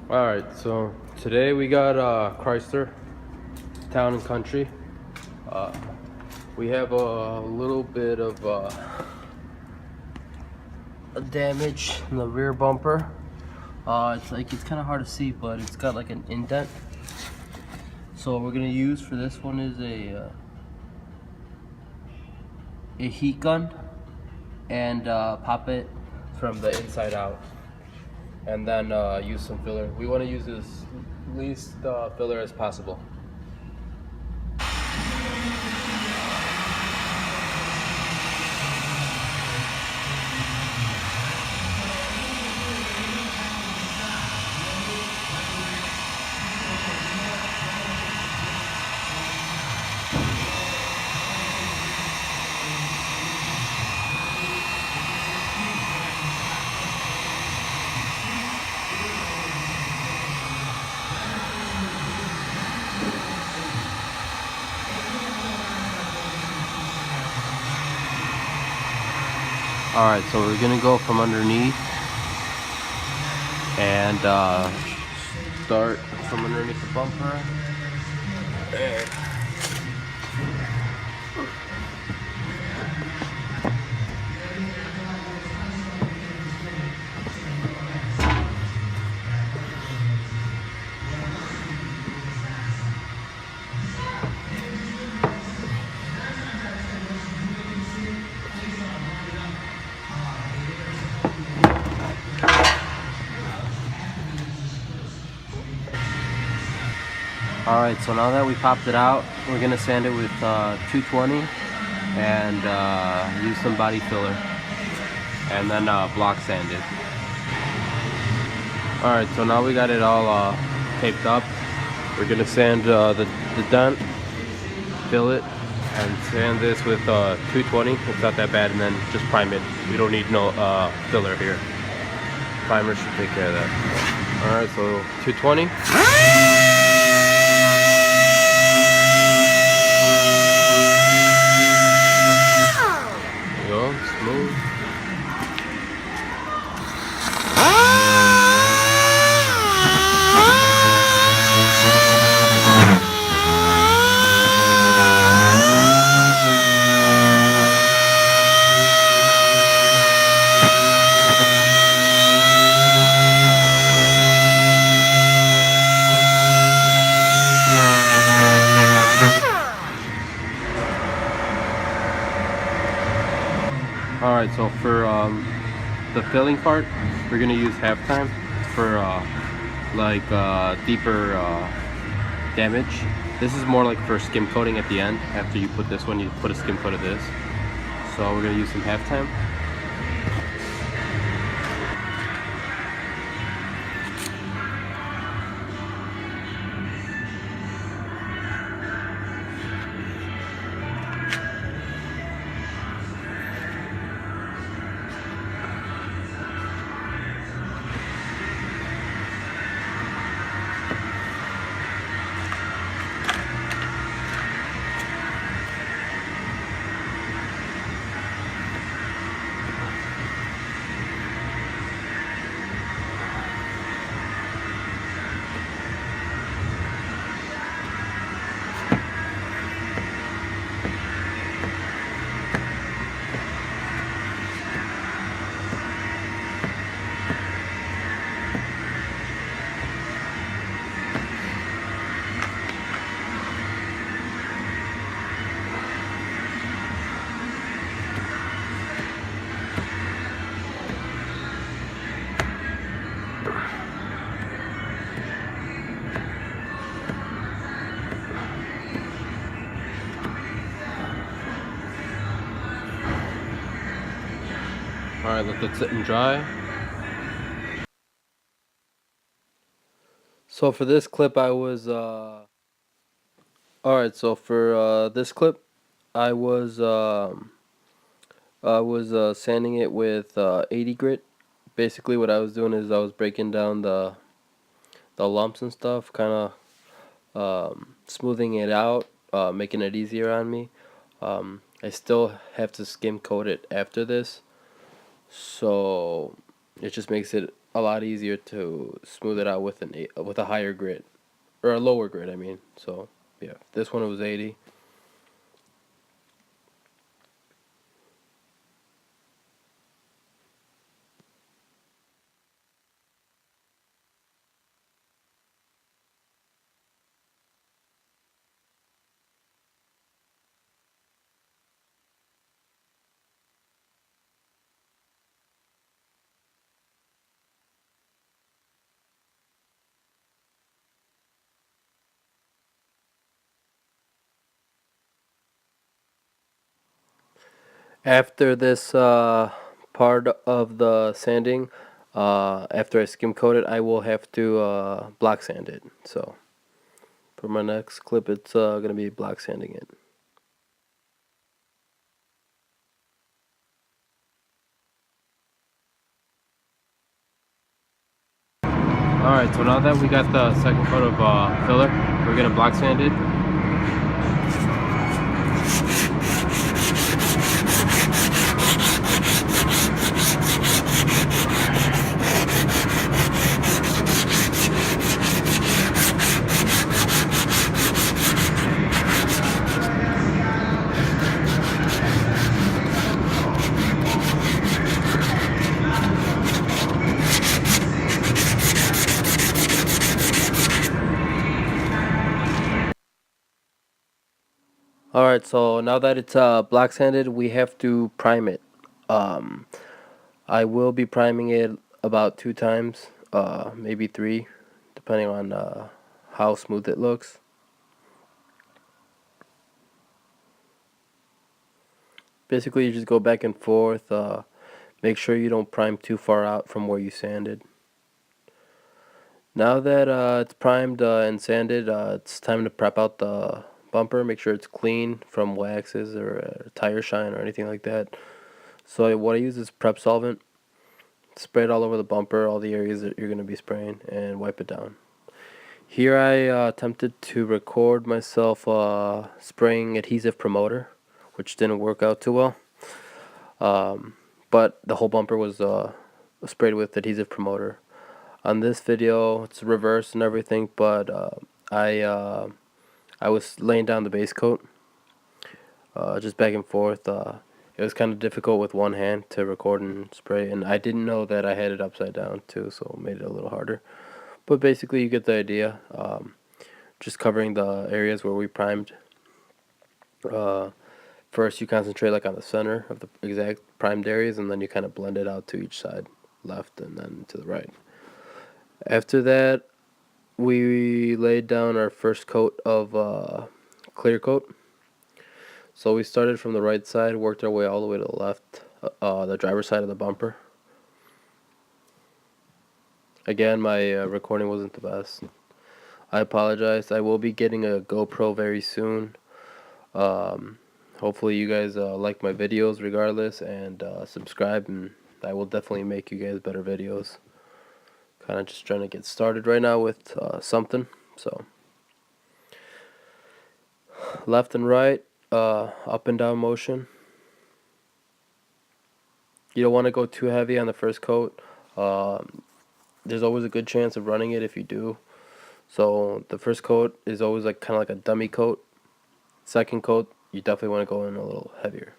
Alright, so today we got Chrysler Town and Country. Uh, we have a little bit of a damage in the rear bumper. It's kind of hard to see, but it's got like an indent. So what we're gonna use for this one is a heat gun and pop it from the inside out, and then use some filler. We want to use as least filler as possible. Alright, so we're gonna go from underneath and start from underneath the bumper. Alright, so now that we popped it out, we're gonna sand it with 220 and use some body filler, and then block sand it. Alright, so now we got it all taped up. We're gonna sand the dent, fill it, and sand this with 220. It's not that bad, and then just prime it. We don't need no filler here. Primer should take care of that. Alright, so 220. Smooth. Alright, so for the filling part, we're going to use halftime for deeper damage. This is more like for skim coating at the end. After you put this one, you put a skim coat of this. So we're going to use some halftime. Alright, let that sit and dry. So for this clip I was alright, so for this clip I was sanding it with 80 grit. Basically what I was doing is I was breaking down the lumps and stuff, kind of smoothing it out, making it easier on me. I still have to skim coat it after this, so it just makes it a lot easier to smooth it out with with a higher grit or a lower grit. I mean, so yeah, this one was 80. After this part of the sanding, after I skim coat it, I will have to block sand it. So for my next clip, it's gonna be block sanding it. Alright, so now that we got the second coat of filler, we're gonna block sand it. Alright, so now that it's block sanded, we have to prime it. Um, I will be priming it about 2 times, maybe 3, depending on how smooth it looks. Basically, you just go back and forth. Make sure you don't prime too far out from where you sanded. Now that it's primed and sanded, it's time to prep out the bumper. Make sure it's clean from waxes or tire shine or anything like that. So what I use is prep solvent. Spray it all over the bumper, all the areas that you're going to be spraying, and wipe it down. Here I attempted to record myself spraying adhesive promoter, which didn't work out too well. But the whole bumper was sprayed with adhesive promoter. On this video, it's reversed and everything, but I was laying down the base coat, just back and forth. It was kind of difficult with one hand to record and spray, and I didn't know that I had it upside down too, so it made it a little harder. But basically, you get the idea. Just covering the areas where we primed. First, you concentrate like on the center of the exact primed areas, and then you kind of blend it out to each side, left and then to the right. After that, we laid down our first coat of clear coat. So we started from the right side, worked our way all the way to the left, the driver's side of the bumper. Again, my recording wasn't the best. I apologize. I will be getting a GoPro very soon. Hopefully you guys like my videos regardless, and subscribe, and I will definitely make you guys better videos. Kind of just trying to get started right now with something. So left and right, up and down motion. You don't want to go too heavy on the first coat. There's always a good chance of running it if you do. So the first coat is always like kind of like a dummy coat. Second coat, you definitely want to go in a little heavier.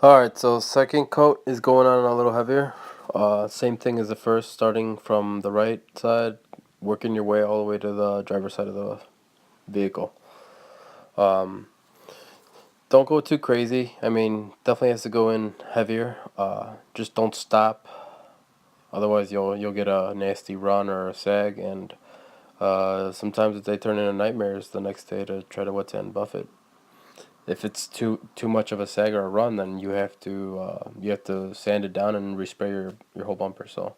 Alright, so second coat is going on a little heavier. Same thing as the first, starting from the right side, working your way all the way to the driver's side of the vehicle. Don't go too crazy. I mean, definitely has to go in heavier. Just don't stop. Otherwise, you'll get a nasty run or a sag, and sometimes they turn into nightmares the next day to try to wet sand buff it. If it's too much of a sag or a run, then you have to sand it down and respray your whole bumper. So,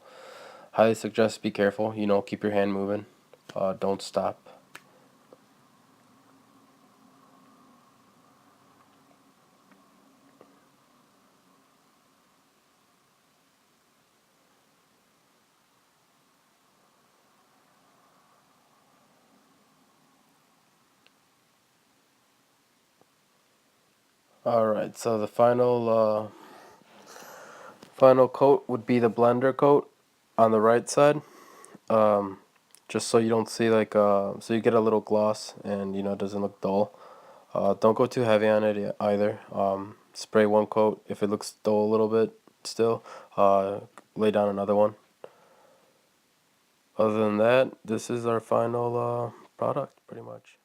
highly suggest be careful. You know, keep your hand moving. Don't stop. Alright, so the final coat would be the blender coat on the right side. Um, just so you don't see like so you get a little gloss and it doesn't look dull. Don't go too heavy on it either. Spray one coat. If it looks dull a little bit still, lay down another one. Other than that, this is our final product pretty much.